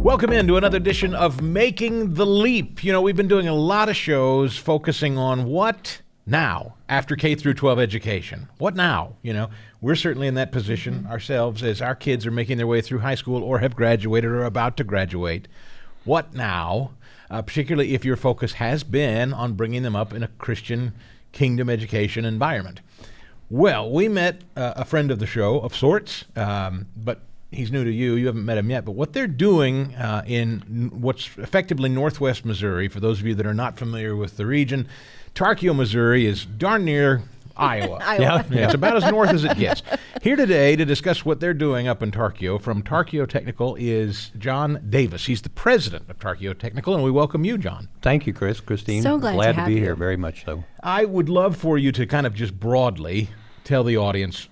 Welcome into another edition of Making the Leap. You know, we've been doing a lot of shows focusing on what now after K through 12 education. What now? You know, we're certainly in that position ourselves as our kids are making their way through high school or have graduated or are about to graduate. What now? Particularly if your focus has been on bringing them up in a Christian kingdom education environment. Well, we met a friend of the show of sorts, but he's new to you. You haven't met him yet. But what they're doing in what's effectively northwest Missouri, for those of you that are not familiar with the region, Tarkio, Missouri is darn near Iowa. Iowa. Yeah, it's about as north as it gets. Here today to discuss what they're doing up in Tarkio from Tarkio Technical is John Davis. He's the president of Tarkio Technical, and we welcome you, John. Thank you, Christine. So glad to have be you. here, very much so. I would love for you to kind of just broadly tell the audience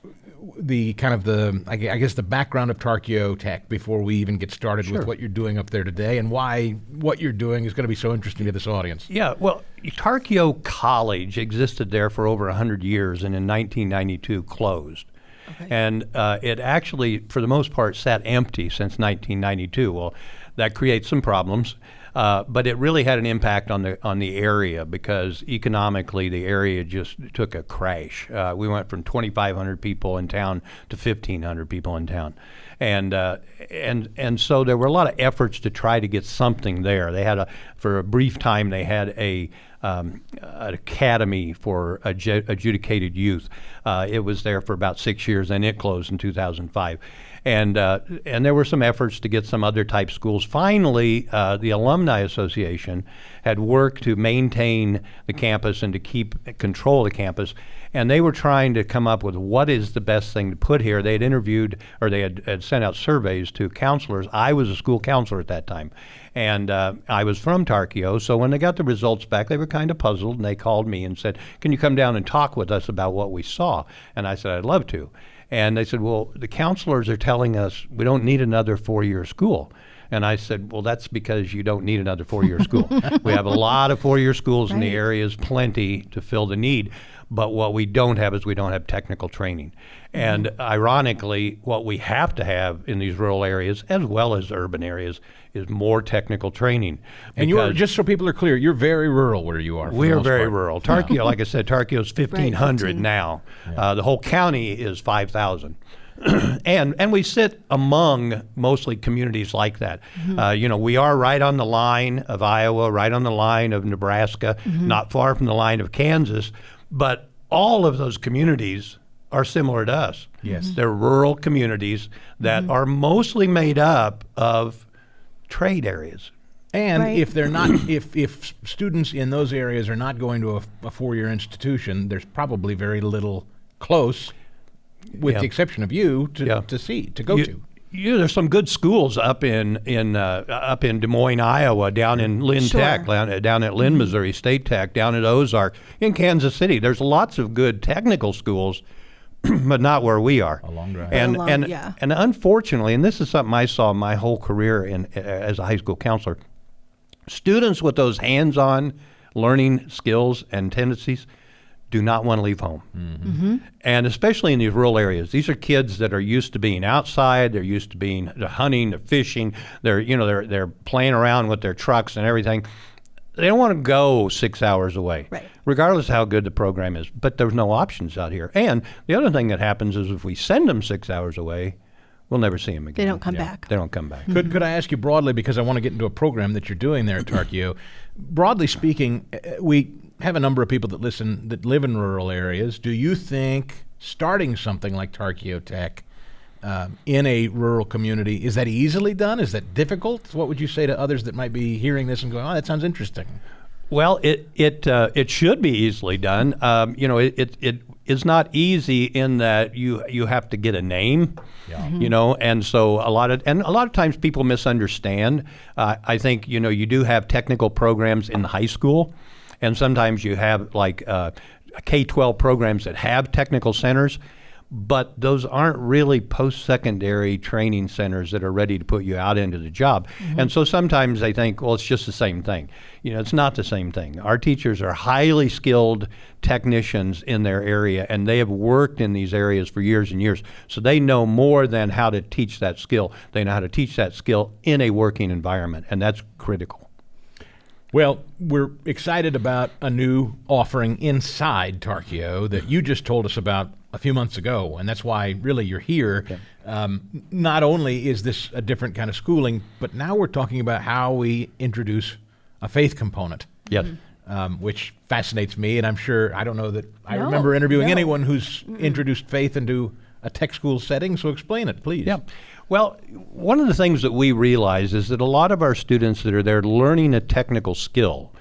the kind of I guess the background of Tarkio Tech before we even get started with what you're doing up there today and why what you're doing is going to be so interesting to this audience. Yeah, well, Tarkio College existed there for over 100 years and in 1992 closed. Okay. And it actually, for the most part, sat empty since 1992. Well, that creates some problems. But it really had an impact on the area because economically the area just took a crash. We went from 2,500 people in town to 1,500 people in town, and so there were a lot of efforts to try to get something there. They had for a brief time they had an academy for adjudicated youth. It was there for about 6 years, and it closed in 2005. And there were some efforts to get some other type schools. Finally, the Alumni Association had worked to maintain the campus and to keep control of the campus, and they were trying to come up with what is the best thing to put here. They had interviewed, or they had sent out surveys to counselors. I was a school counselor at that time, and I was from Tarkio, so when they got the results back, they were kind of puzzled, and they called me and said, "Can you come down and talk with us about what we saw?" And I said, "I'd love to." And they said, "Well, the counselors are telling us we don't need another 4-year school." And I said, "Well, that's because you don't need another 4-year school. We have a lot of 4-year schools in the areas, plenty to fill the need. But what we don't have is we don't have technical training. And ironically, what we have to have in these rural areas, as well as urban areas, is more technical training." And you are, just so people are clear, you're very rural where you are. We are very rural. Tarkio, like I said, Tarkio is 1,500 now. Yeah. The whole county is 5,000. And we sit among mostly communities like that. We are right on the line of Iowa, right on the line of Nebraska, not far from the line of Kansas, but all of those communities are similar to us. Yes. They're rural communities that are mostly made up of trade areas. And if they're not, if students in those areas are not going to a 4-year institution, there's probably very little close, with the exception of you, to go to. There's some good schools up in Des Moines, Iowa, down in Lynn Tech, down at Lynn, Missouri State Tech, down at Ozark, in Kansas City. There's lots of good technical schools, but not where we are. A long drive. And unfortunately, and this is something I saw my whole career as a high school counselor, students with those hands-on learning skills and tendencies do not want to leave home. And especially in these rural areas, these are kids that are used to being outside, they're used to being hunting, they're fishing, they're playing around with their trucks and everything. They don't want to go 6 hours away, regardless of how good the program is. But there's no options out here. And the other thing that happens is if we send them 6 hours away, we'll never see them again. They don't come back. They don't come back. Could I ask you broadly, because I want to get into a program that you're doing there at Tarkio. Broadly speaking, we have a number of people that listen that live in rural areas. Do you think starting something like Tarkio Tech in a rural community, is that easily done? Is that difficult? What would you say to others that might be hearing this and going, "Oh, that sounds interesting"? Well, it should be easily done. It is not easy in that you have to get a name, and so a lot of times people misunderstand. I think you do have technical programs in the high school, and sometimes you have like K-12 programs that have technical centers. but those aren't really post-secondary training centers that are ready to put you out into the job. And so sometimes they think, well, it's just the same thing. It's not the same thing. Our teachers are highly skilled technicians in their area, and they have worked in these areas for years and years. So they know more than how to teach that skill. They know how to teach that skill in a working environment, and that's critical. Well, we're excited about a new offering inside Tarkio that you just told us about a few months ago, and that's why really you're here. Not only is this a different kind of schooling, but now we're talking about how we introduce a faith component. Yes. Which fascinates me, and I'm sure, I don't know that I remember interviewing anyone who's introduced faith into a tech school setting, so explain it, please. Yeah. Well, one of the things that we realize is that a lot of our students that are there learning a technical skill,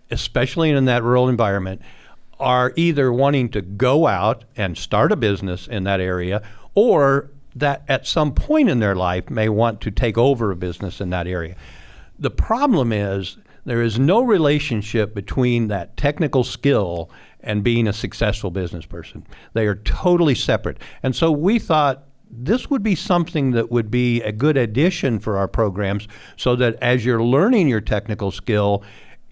especially in that rural environment, are either wanting to go out and start a business in that area, or that at some point in their life may want to take over a business in that area. The problem is there is no relationship between that technical skill and being a successful business person. They are totally separate. And so we thought this would be something that would be a good addition for our programs, so that as you're learning your technical skill,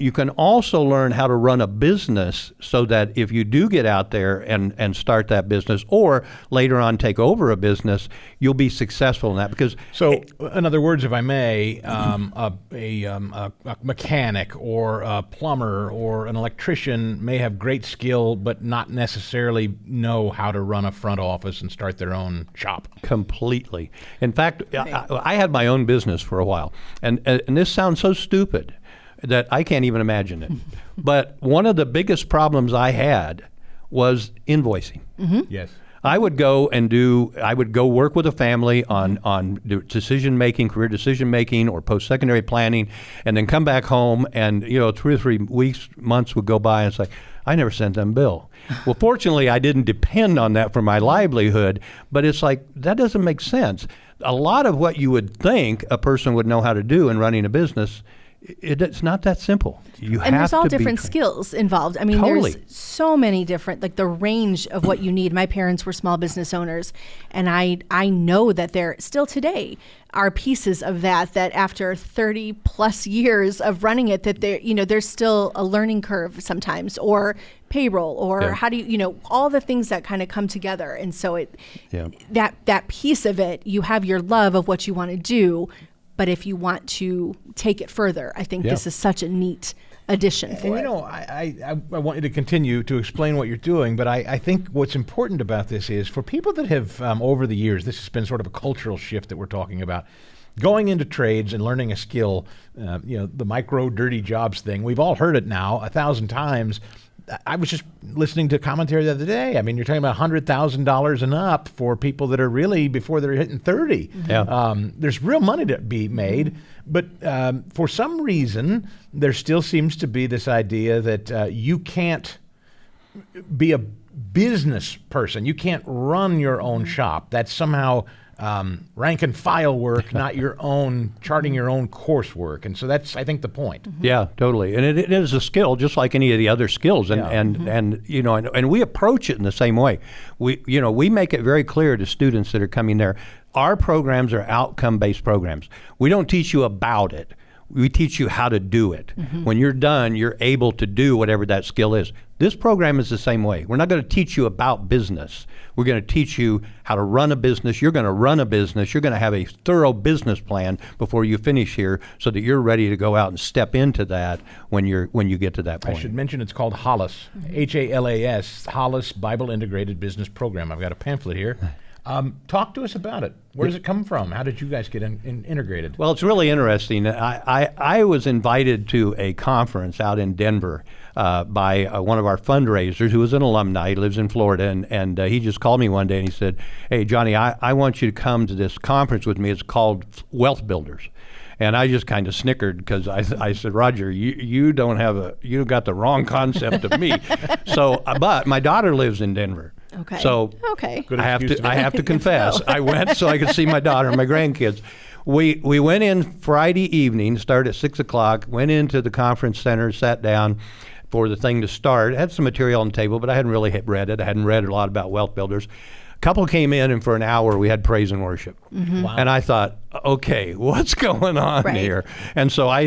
you can also learn how to run a business, so that if you do get out there and start that business, or later on take over a business, you'll be successful in that. Because in other words, if I may, a mechanic or a plumber or an electrician may have great skill, but not necessarily know how to run a front office and start their own shop. Completely. In fact, I had my own business for a while, and this sounds so stupid that I can't even imagine it. But one of the biggest problems I had was invoicing. Yes. I would go work with a family on decision-making, career decision-making, or post-secondary planning, and then come back home, and 2 or 3 weeks, months would go by, and it's like, I never sent them a bill. Well, fortunately, I didn't depend on that for my livelihood, but it's like, that doesn't make sense. A lot of what you would think a person would know how to do in running a business, it's not that simple. And there's all different skills involved. I mean, Totally. There's so many different, like the range of what you need. My parents were small business owners, and I know that there still today are pieces of that after 30 plus years of running it, that there's still a learning curve sometimes, or payroll, or how do you, all the things that kind of come together. And so that piece of it, you have your love of what you want to do. But if you want to take it further, I think this is such a neat addition for it. I want you to continue to explain what you're doing, but I think what's important about this is for people that have, over the years, this has been sort of a cultural shift that we're talking about, going into trades and learning a skill, the micro dirty jobs thing. We've all heard it now 1,000 times. I was just listening to commentary the other day. I mean, you're talking about $100,000 and up for people that are really before they're hitting 30. Yeah. There's real money to be made, but for some reason, there still seems to be this idea that you can't be a business person. You can't run your own shop. That's somehow rank and file work, not your own charting your own coursework. And so that's, I think, the point. Yeah, totally. And it is a skill just like any of the other skills. And we approach it in the same way. We make it very clear to students that are coming there. Our programs are outcome-based programs. We don't teach you about it. We teach you how to do it. When you're done, you're able to do whatever that skill is. This program is the same way. We're not going to teach you about business. We're going to teach you how to run a business. You're going to run a business. You're going to have a thorough business plan before you finish here, so that you're ready to go out and step into that when you get to that point. I should mention it's called HALAS, HALAS, HALAS Bible Integrated Business Program. I've got a pamphlet here. Talk to us about it. Where does it come from? How did you guys get integrated? Well, it's really interesting. I was invited to a conference out in Denver by one of our fundraisers who was an alumni. He lives in Florida, and he just called me one day and he said, "Hey, Johnny, I want you to come to this conference with me. It's called Wealth Builders." And I just kind of snickered, because I said, "Roger, you got the wrong concept of me." So, but my daughter lives in Denver. Okay. So I have to confess, I went so I could see my daughter and my grandkids. We went in Friday evening, started at 6:00, went into the conference center, sat down for the thing to start. Had some material on the table, but I hadn't really read it. I hadn't read a lot about Wealth Builders. Couple came in, and for an hour we had praise and worship. Wow. And I thought, okay, what's going on Right. here? And so I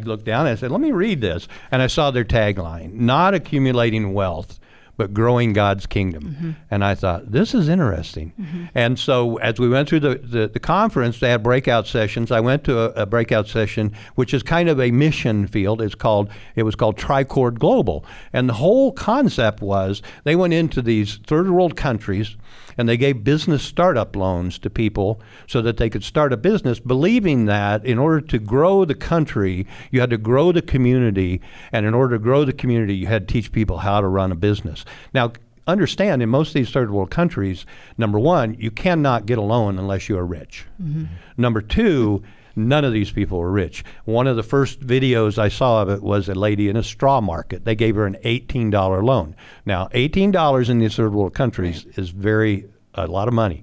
looked down and I said, let me read this. And I saw their tagline, not accumulating wealth, but growing God's kingdom. And I thought, this is interesting. And so as we went through the conference, they had breakout sessions. I went to a breakout session, which is kind of a mission field. It was called Tricord Global. And the whole concept was they went into these third world countries and they gave business startup loans to people so that they could start a business, believing that in order to grow the country, you had to grow the community, and in order to grow the community, you had to teach people how to run a business. Now, understand, in most of these third world countries, number one, you cannot get a loan unless you are rich. Number two, none of these people were rich. One of the first videos I saw of it was a lady in a straw market. They gave her an $18 loan. Now, $18 in these third world countries is a lot of money.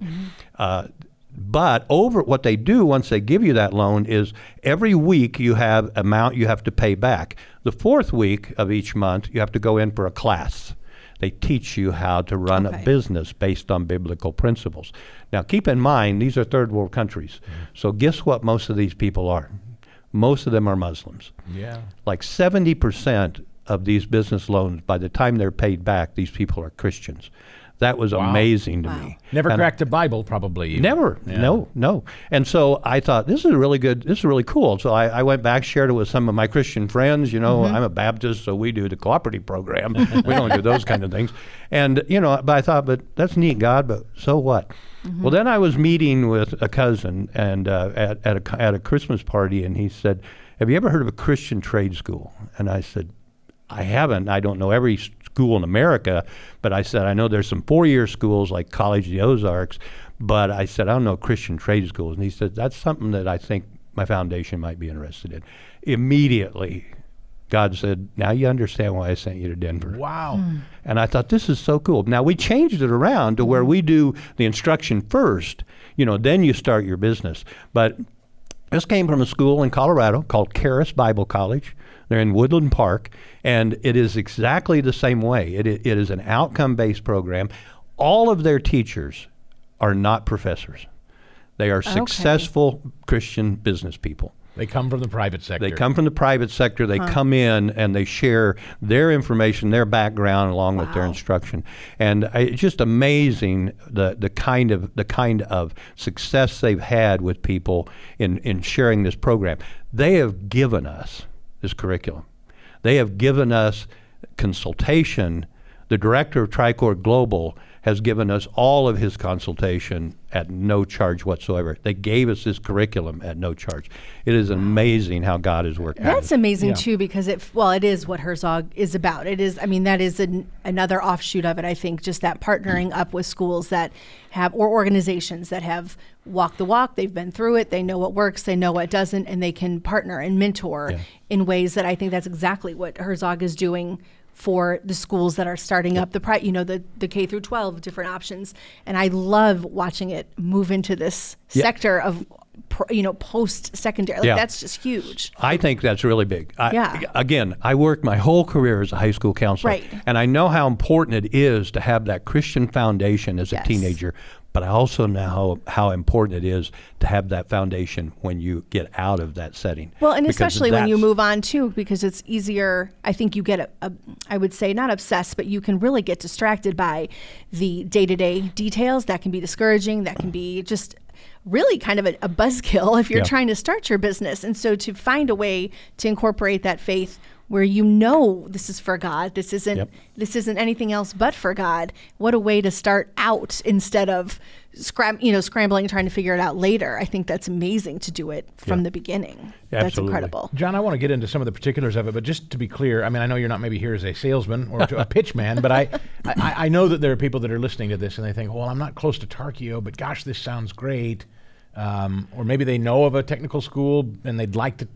But over what they do once they give you that loan is every week you have amount you have to pay back. The fourth week of each month, you have to go in for a class. They teach you how to run a business based on biblical principles. Now, keep in mind, these are third world countries. So guess what most of these people are? Most of them are Muslims. Yeah. Like 70% of these business loans, by the time they're paid back, these people are Christians. That was amazing to me. Never cracked a Bible, probably. Even. Never. Yeah. No. And so I thought, this is really cool. So I went back, shared it with some of my Christian friends. I'm a Baptist, so we do the cooperative program. We don't do those kind of things. And, but I thought, but that's neat, God, but so what? Well, then I was meeting with a cousin and at a Christmas party, and he said, have you ever heard of a Christian trade school? And I said, I haven't. I don't know every school in America, but I said, I know there's some 4-year schools like College of the Ozarks, but I said, I don't know Christian trade schools. And he said, that's something that I think my foundation might be interested in. Immediately, God said, now you understand why I sent you to Denver. Wow. And I thought, this is so cool. Now, we changed it around to where we do the instruction first, then you start your business. But this came from a school in Colorado called Charis Bible College. They're in Woodland Park, and it is exactly the same way. It is an outcome-based program. All of their teachers are not professors. They are successful Christian business people. They come from the private sector. They come from the private sector. They come in and they share their information, their background, along with their instruction. And it's just amazing the kind of success they've had with people in sharing this program. They have given us this curriculum. They have given us consultation. The director of Tricord Global has given us all of his consultation at no charge whatsoever. They gave us this curriculum at no charge. It is amazing how God has worked. That's amazing too, because it is what Herzog is about. It is, that is another offshoot of it. I think just that partnering up with schools that have, or organizations that have walked the walk, they've been through it, they know what works, they know what doesn't, and they can partner and mentor in ways that I think that's exactly what Herzog is doing for the schools that are starting up the K through 12 different options. And I love watching it move into this sector of post-secondary. That's just huge. I think that's really big. Again, I worked my whole career as a high school counselor, and I know how important it is to have that Christian foundation as a teenager. But I also know how important it is to have that foundation when you get out of that setting. Well, and especially when you move on too, because it's easier. I think you get I would say not obsessed, but you can really get distracted by the day-to-day details. That can be discouraging. That can be just really kind of a buzzkill if you're trying to start your business. And so to find a way to incorporate that faith where this is for God, this isn't anything else but for God. What a way to start out instead of scrambling, trying to figure it out later. I think that's amazing to do it from the beginning. That's incredible. John, I want to get into some of the particulars of it, but just to be clear, I know you're not maybe here as a salesman or a pitch man, but I know that there are people that are listening to this and they think, well, I'm not close to Tarkio, but gosh, this sounds great. Or maybe they know of a technical school and they'd like to,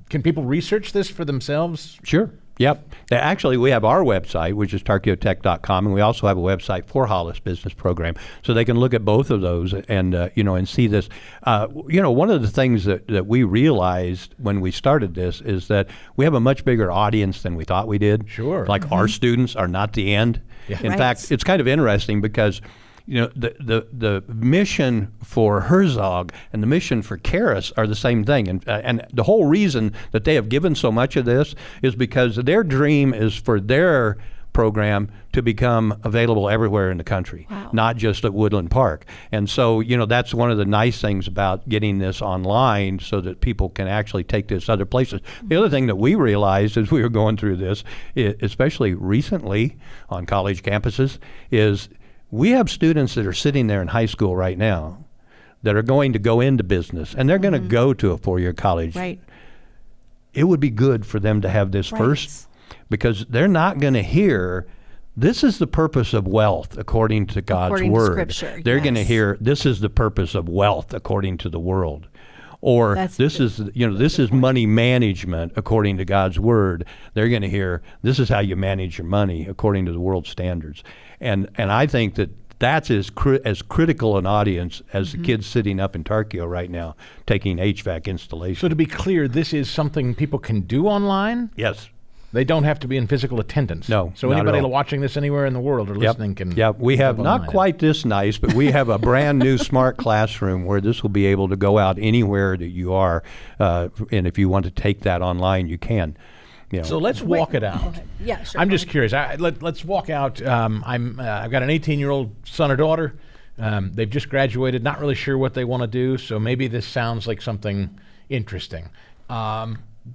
can people research this for themselves? Sure. Yep. Actually, we have our website, which is tarkiotech.com, and we also have a website for Hollis Business Program, so they can look at both of those and and see this. One of the things that we realized when we started this is that we have a much bigger audience than we thought we did. Sure. Like our students are not the end. Yeah. In fact, it's kind of interesting because the mission for Herzog and the mission for Karas are the same thing. And the whole reason that they have given so much of this is because their dream is for their program to become available everywhere in the country, not just at Woodland Park. And so, that's one of the nice things about getting this online so that people can actually take this other places. The other thing that we realized as we were going through this, especially recently on college campuses, is we have students that are sitting there in high school right now that are going to go into business, and they're going to go to a four-year college. Right. It would be good for them to have this first, because they're not going to hear, this is the purpose of wealth according to God's According word. to Scripture, They're going to yes. hear, this is the purpose of wealth according to the world. Or That's this is money management according to God's word. They're going to hear, this is how you manage your money according to the world standards. And I think that's as critical an audience as the kids sitting up in Tarkio right now taking HVAC installation. So to be clear, this is something people can do online? Yes. They don't have to be in physical attendance. No, So not at anybody all. watching this anywhere in the world or listening can. Yeah, we have jump not online. quite this nice, but we have a brand new smart classroom where this will be able to go out anywhere that you are, and if you want to take that online, you can. So let's walk it out. Yeah, sure. I'm go just ahead. curious. Let's walk out. I've got an 18-year-old son or daughter. They've just graduated, not really sure what they want to do, so maybe this sounds like something interesting.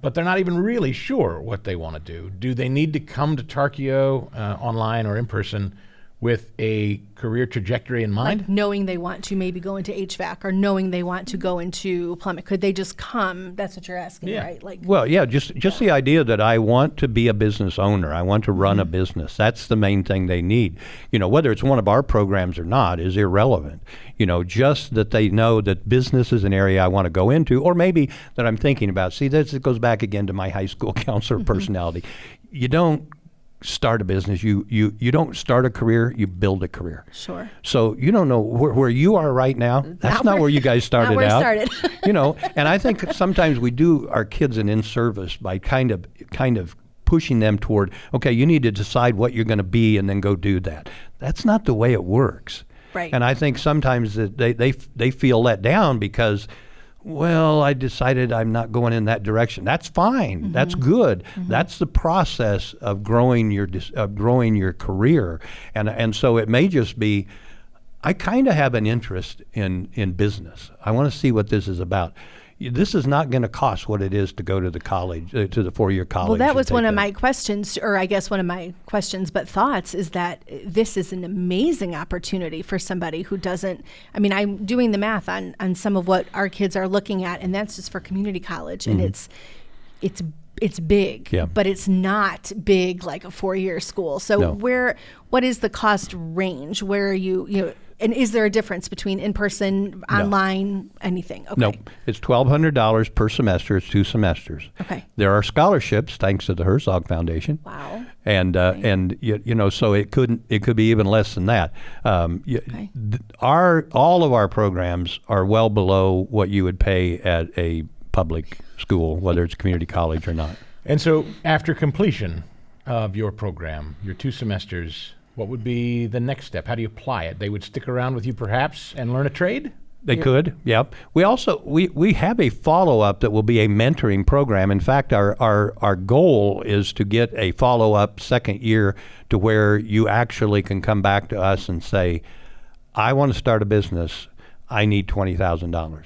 But they're not even really sure what they want to do. Do they need to come to Tarkio online or in person with a career trajectory in mind? Like knowing they want to maybe go into HVAC or knowing they want to go into plumbing. Could they just come? That's what you're asking, Yeah. right? Like, Well, yeah, just the idea that I want to be a business owner. I want to run a business. That's the main thing they need. Whether it's one of our programs or not is irrelevant. Just that they know that business is an area I want to go into, or maybe that I'm thinking about. See, this goes back again to my high school counselor personality. You don't start a business. You don't start a career, you build a career. sure. So you don't know where you are right now. That's not where you guys started Not where out. I started. And I think sometimes we do our kids an in-service by kind of pushing them toward, okay, you need to decide what you're going to be and then go do that. That's not the way it works. Right. And I think sometimes that they feel let down because, well, I decided I'm not going in that direction. That's fine. That's good. That's the process of growing your career. And so it may just be, I kind of have an interest in business. I want to see what this is about. This is not going to cost what it is to go to the college, to the four-year college. Well, that and was take one of that. my questions, or I guess one of my questions, but thoughts is that this is an amazing opportunity for somebody who doesn't, I'm doing the math on some of what our kids are looking at, and that's just for community college, and it's big, Yeah. but it's not big like a four-year school. So No. what is the cost range? Where are you and is there a difference between in-person, online, anything? Okay. Nope. It's $1,200 per semester. It's 2 semesters. Okay. There are scholarships thanks to the Herzog Foundation. Wow. And so it could be even less than that. Okay. All of our programs are well below what you would pay at a public school, whether it's community college or not. And so after completion of your program, your 2 semesters, what would be the next step? How do you apply it? They would stick around with you perhaps and learn a trade? They could, yep. We also we have a follow-up that will be a mentoring program. In fact, our goal is to get a follow-up second year to where you actually can come back to us and say, I want to start a business. I need $20,000.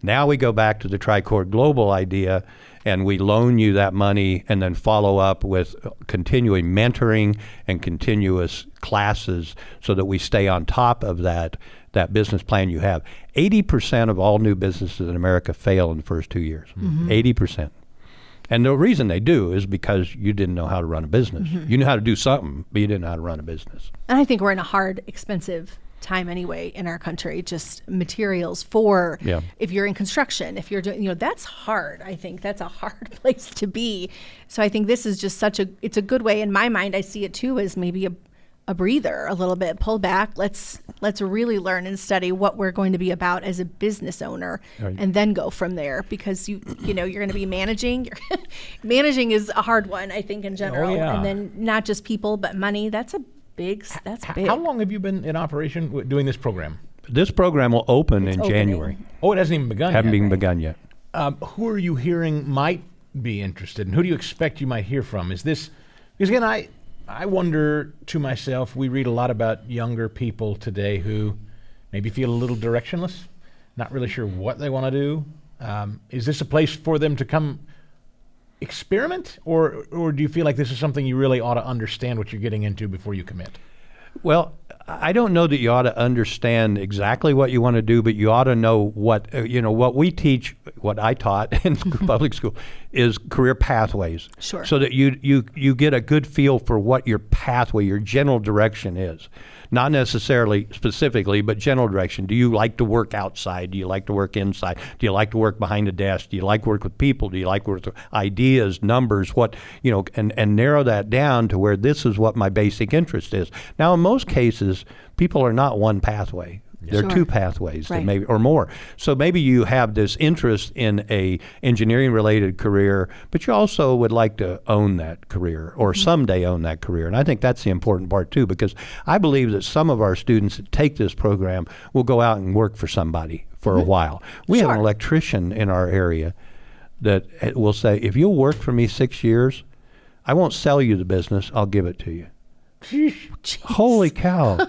Now we go back to the Tricord Global idea, and we loan you that money and then follow up with continuing mentoring and continuous classes so that we stay on top of that business plan you have. 80% of all new businesses in America fail in the first 2 years. 80%. And the reason they do is because you didn't know how to run a business. You knew how to do something, but you didn't know how to run a business. And I think we're in a hard, expensive time anyway in our country, just materials for if you're in construction, if you're doing, that's hard. I think that's a hard place to be. So I think this is just it's a good way. In my mind, I see it too as maybe a breather, a little bit, pull back. Let's really learn and study what we're going to be about as a business owner, and then go from there. Because you're going to be managing. Managing is a hard one, I think, in general. yeah. And then not just people, but money. That's big. That's big. How long have you been in operation doing this program? This program will open in opening. January. Oh, it hasn't even begun Haven't yet. even begun yet. Who are you hearing might be interested, and who do you expect you might hear from? Is this, because again, I wonder to myself, we read a lot about younger people today who maybe feel a little directionless, not really sure what they want to do. Is this a place for them to come experiment, or do you feel like this is something you really ought to understand what you're getting into before you commit? Well, I don't know that you ought to understand exactly what you want to do, but you ought to know what, what we teach, what I taught in public school is career pathways. Sure. So that you get a good feel for what your pathway, your general direction is. Not necessarily specifically, but general direction. Do you like to work outside? Do you like to work inside? Do you like to work behind a desk? Do you like to work with people? Do you like to work with ideas, numbers, and narrow that down to where this is what my basic interest is. Now, in most cases, people are not one pathway. There are Sure. two pathways, Right. that maybe or more. So maybe you have this interest in a engineering-related career, but you also would like to own that career or someday own that career. And I think that's the important part too, because I believe that some of our students that take this program will go out and work for somebody for a while. We have an Sure. electrician in our area that will say, if you'll work for me 6 years, I won't sell you the business, I'll give it to you. Jeez. Holy cow.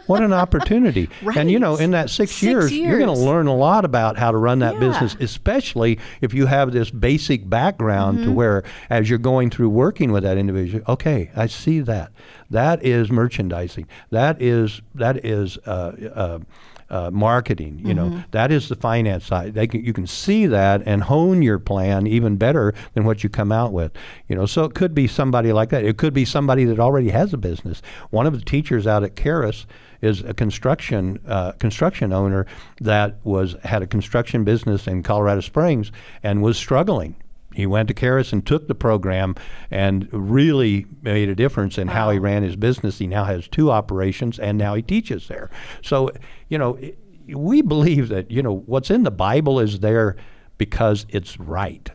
What an opportunity. And, Right. in that 6 6 years, you're going to years. learn a lot about how to run that Yeah. business, especially if you have this basic background to where, as you're going through working with that individual, okay, I see that. That is merchandising. That is marketing. That is the finance side. You can see that and hone your plan even better than what you come out with. So it could be somebody like that. It could be somebody that already has a business. One of the teachers out at Karis is a construction owner that had a construction business in Colorado Springs and was struggling. He went to Karis and took the program and really made a difference in how he ran his business. He now has 2 operations, and now he teaches there. So, we believe that, what's in the Bible is there because it's right.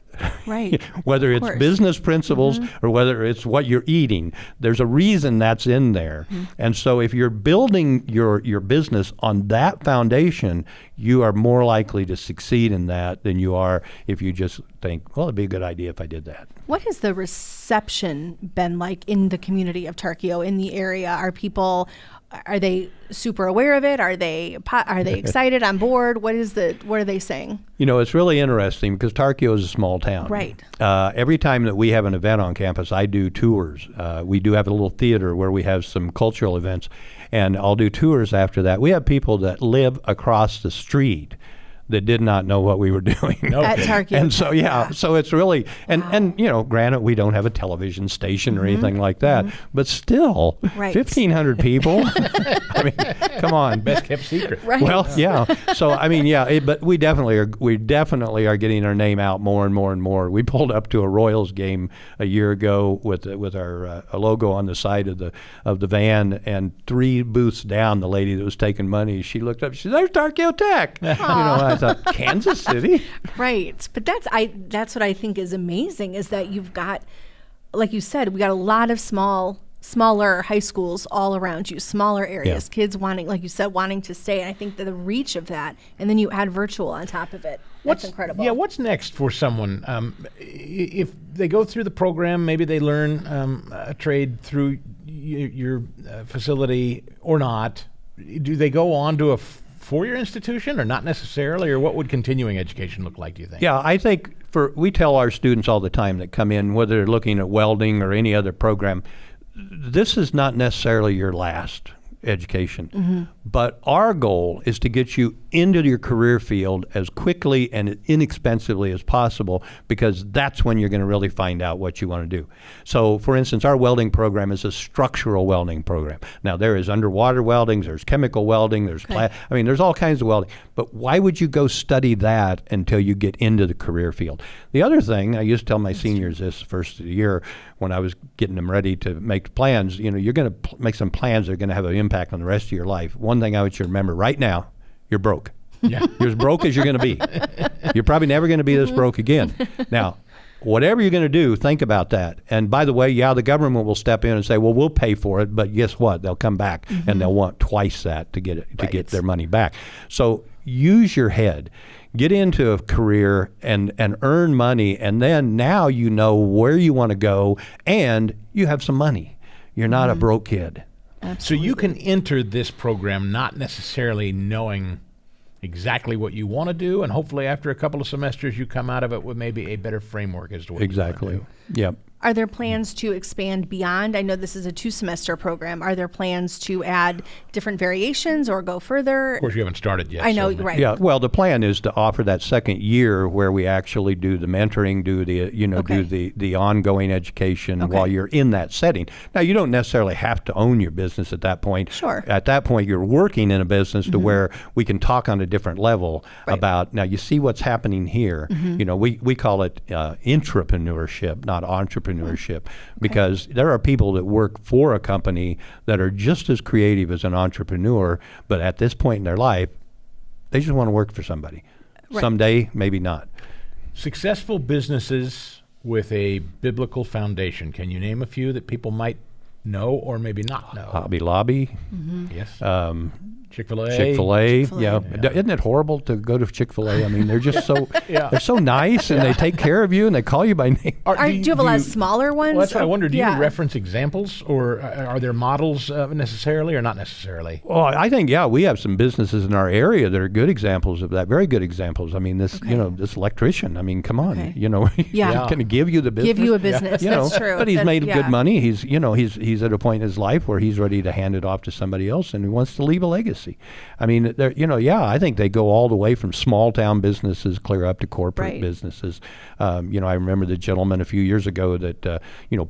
Right. Whether Of it's course. business principles or whether it's what you're eating, there's a reason that's in there. And so if you're building your business on that foundation, you are more likely to succeed in that than you are if you just think, well, it'd be a good idea if I did that. What has the reception been like in the community of Tarkio, in the area? Are they super aware of it? Are they excited, on board? What are they saying? It's really interesting because Tarkio is a small town. Right. Every time that we have an event on campus, I do tours. We do have a little theater where we have some cultural events, and I'll do tours after that. We have people that live across the street that did not know what we were doing. At Tarkio. And so, so it's really, and granted, we don't have a television station or anything like that, but still, Right. 1,500 people. I mean, come on. Best kept secret. Right. Well, yeah. So I mean, but we definitely are getting our name out more and more and more. We pulled up to a Royals game a year ago with our a logo on the side of the van, and 3 booths down, the lady that was taking money, she looked up. She said, "There's Tarkio Tech." I thought, Kansas City. Right. But that's what I think is amazing, is that you've got, like you said, we got a lot of smaller high schools all around you, smaller areas, kids wanting, like you said, wanting to stay. And I think that the reach of that, and then you add virtual on top of it. That's incredible. Yeah, what's next for someone? If they go through the program, maybe they learn a trade through your facility or not. Do they go on to a 4-year institution, or not necessarily, or what would continuing education look like, do you think? Yeah, I think we tell our students all the time that come in, whether they're looking at welding or any other program, this is not necessarily your last education. But our goal is to get you into your career field as quickly and inexpensively as possible, because that's when you're going to really find out what you want to do. So, for instance, our welding program is a structural welding program. Now, there is underwater welding, there's chemical welding, there's there's all kinds of welding. But why would you go study that until you get into the career field? The other thing, I used to tell my seniors this first of the year when I was getting them ready to make plans, you're going to make some plans that are going to have an impact on the rest of your life. One thing I want you to remember right now, you're broke. Yeah. You're as broke as you're going to be. You're probably never going to be this broke again. Now, whatever you're going to do, think about that. And by the way, the government will step in and say, well, we'll pay for it, but guess what? They'll come back and they'll want twice that to get their money back. So use your head. Get into a career and earn money, and then now you know where you want to go, and you have some money. You're not a broke kid. Absolutely. So you can enter this program not necessarily knowing exactly what you want to do, and hopefully after a couple of semesters you come out of it with maybe a better framework as to what you want to do. Yep. Are there plans to expand beyond? I know this is a 2-semester program. Are there plans to add different variations or go further? Of course, you haven't started yet. I know, so right. Yeah, well, the plan is to offer that second year where we actually do the mentoring, do the ongoing education while you're in that setting. Now, you don't necessarily have to own your business at that point. Sure. At that point, you're working in a business to where we can talk on a different level about, now you see what's happening here. We call it intrapreneurship, not entrepreneurship, because there are people that work for a company that are just as creative as an entrepreneur, but at this point in their life, they just want to work for somebody. Right. Someday, maybe not. Successful businesses with a biblical foundation. Can you name a few that people might know or maybe not know? Hobby Lobby, Yes. Chick-fil-A. Chick-fil-A. Yeah. Isn't it horrible to go to Chick-fil-A? I mean, they're just so they're so nice, and they take care of you, and they call you by name. Do you have a lot of smaller ones? Well, that's what I wonder. Do Yeah. you reference examples, or are there models necessarily or not necessarily? Well, I think, we have some businesses in our area that are good examples of that, very good examples. I mean, this electrician, I mean, come on, Okay. he's Yeah. going to give you the business. Give you a business. That's true. But he's That's- made good money. He's at a point in his life where he's ready to hand it off to somebody else, and he wants to leave a legacy. I mean, I think they go all the way from small town businesses clear up to corporate businesses. I remember the gentleman a few years ago that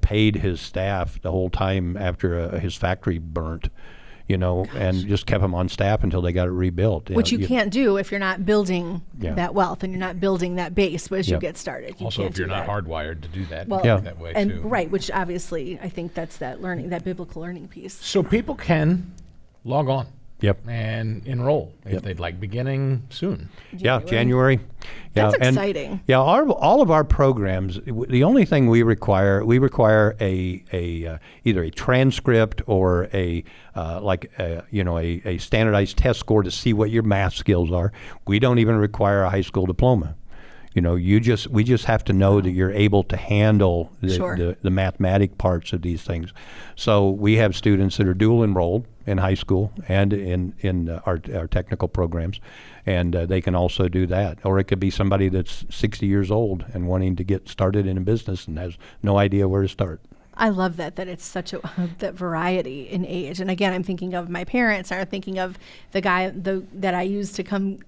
paid his staff the whole time after his factory burnt. And just kept them on staff until they got it rebuilt. Which you can't do if you're not building that wealth and you're not building that base as you get started. Also, can't if you're do not that. hardwired to do that, Well, that way and too. right, which obviously I think that's that learning, that biblical learning piece. So people can log on. Yep. And enroll if they'd like, beginning soon. January. That's and, exciting. Yeah, all of our programs. The only thing we require a either a transcript or a standardized test score to see what your math skills are. We don't even require a high school diploma. We just have to know that you're able to handle the mathematic parts of these things. So we have students that are dual enrolled in high school and in our technical programs, and they can also do that. Or it could be somebody that's 60 years old and wanting to get started in a business and has no idea where to start. I love that it's such that variety in age. And again, I'm thinking of my parents. I'm thinking of the guy that I used to come,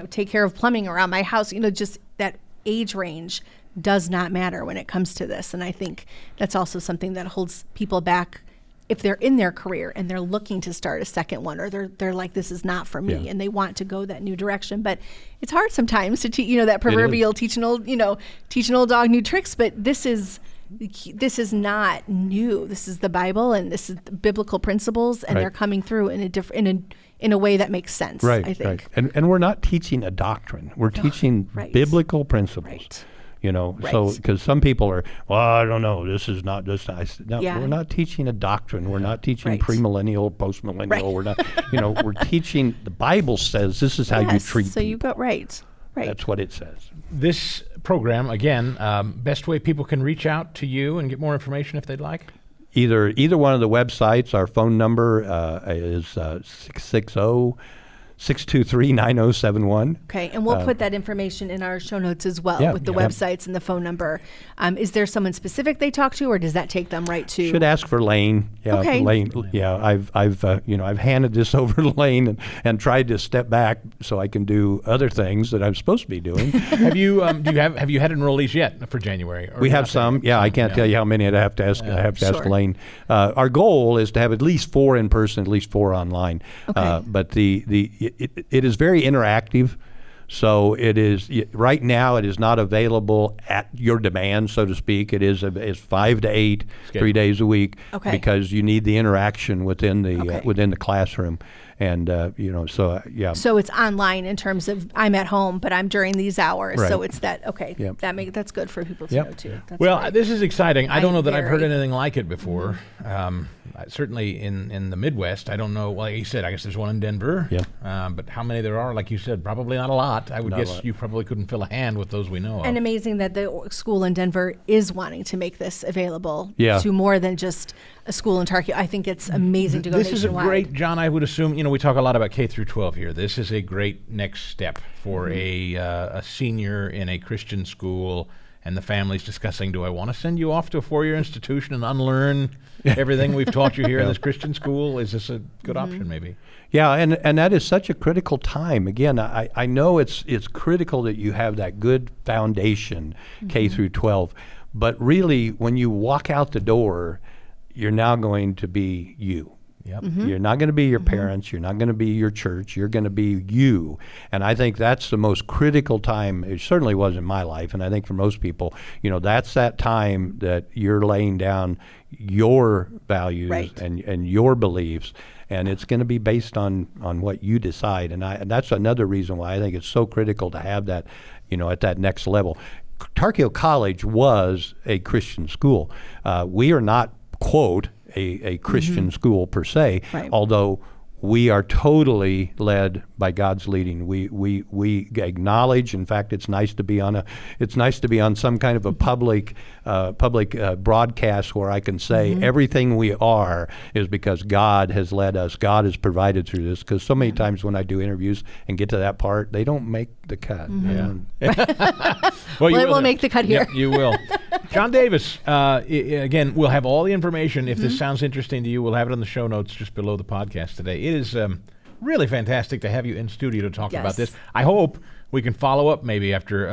take care of plumbing around my house. Just that age range does not matter when it comes to this. And I think that's also something that holds people back if they're in their career and they're looking to start a second one, or they're like, this is not for me, and they want to go that new direction. But it's hard sometimes to teach, that proverbial teach an old dog new tricks. But this is not new. This is the Bible, and this is the biblical principles, and they're coming through in a way that makes sense. Right, I think. right. And we're not teaching a doctrine. We're teaching biblical principles. Right. So because some people are, I don't know, this is not this. No, we're not teaching a doctrine. We're not teaching premillennial, postmillennial. We're not, we're teaching. The Bible says this is how you treat people. So you got right. That's what it says. This program, again, best way people can reach out to you and get more information if they'd like? Either one of the websites. Our phone number is 660-623-9071. Okay, and we'll put that information in our show notes as well with the websites and the phone number. Is there someone specific they talk to, or does that take them right to? Should ask for Lane. Yeah, Okay. Lane. Yeah, I've handed this over to Lane and tried to step back so I can do other things that I'm supposed to be doing. Have you had enrollees yet for January? Or We have not some. yet? I can't tell you how many. I'd have to ask. I have to ask Lane. Our goal is to have at least 4 in person, at least 4 online. Okay. But it is very interactive. So it is right now. It is not available at your demand, so to speak. It is 5 to 8, 3 days a week, Okay. because you need the interaction within the Okay. within the classroom, and yeah. So it's online in terms of I'm at home, but I'm during these hours. So Right. it's that, okay, Yep. that's good for people to Yep. know too. That's Well, great. this is exciting. I don't know that I've heard Very. anything like it before. Certainly in the Midwest, I don't know. Like you said, I guess there's one in Denver. Yeah. But how many there are, like you said, probably not a lot. I would Not a guess lot. you probably couldn't fill a hand with those we know of. And amazing that the school in Denver is wanting to make this available Yeah. to more than just a school in Tarkio. I think it's amazing to go This is a nationwide. great, John, I would assume, we talk a lot about K through 12 here. This is a great next step for a senior in a Christian school, and the family's discussing, do I want to send you off to a 4-year institution and unlearn everything we've taught you here in this Christian school? Is this a good option, maybe? Yeah, and that is such a critical time. Again, I know it's critical that you have that good foundation, K through 12, but really when you walk out the door, you're now going to be you. Yep. You're not going to be your parents. You're not going to be your church. You're going to be you. And I think that's the most critical time. It certainly was in my life, and I think for most people, that's that time that you're laying down your values Right. and your beliefs, and it's going to be based on what you decide. And that's another reason why I think it's so critical to have that, at that next level. Tarkio College was a Christian school. We are not, quote, a Christian school per se, Right. although we are totally led by God's leading. We acknowledge. In fact, it's nice to be on some kind of a public broadcast where I can say everything we are is because God has led us. God has provided through this. Because so many times when I do interviews and get to that part, they don't make the cut. Well, Well, it will make the cut here. Yep, you will. John Davis, again, we'll have all the information. If this sounds interesting to you, we'll have it in the show notes just below the podcast today. It is really fantastic to have you in studio to talk about this. Yes. I hope we can follow up maybe after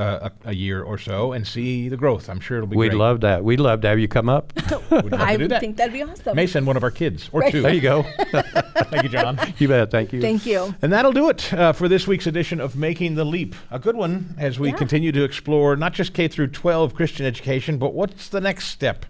a year or so and see the growth. I'm sure it'll be We'd great. love that. We'd love to have you come up. We'd love to I do would that. think that'd be awesome. May send one of our kids or Right. two. There you go. Thank you, John. You bet. Thank you. Thank you. And that'll do it for this week's edition of Making the Leap. A good one as we Yeah. continue to explore not just K through 12 Christian education, but what's the next step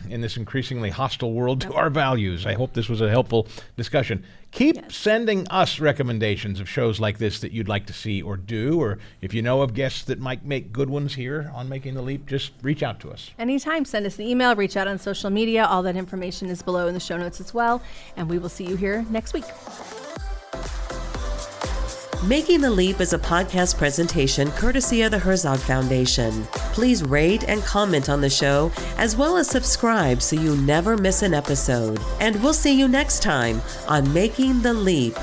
in this increasingly hostile world to our values. I hope this was a helpful discussion. Keep sending us recommendations of shows like this that you'd like to see or do, or if you know of guests that might make good ones here on Making the Leap, just reach out to us. Anytime, send us an email, reach out on social media. All that information is below in the show notes as well. And we will see you here next week. Making the Leap is a podcast presentation courtesy of the Herzog Foundation. Please rate and comment on the show, as well as subscribe so you never miss an episode. And we'll see you next time on Making the Leap.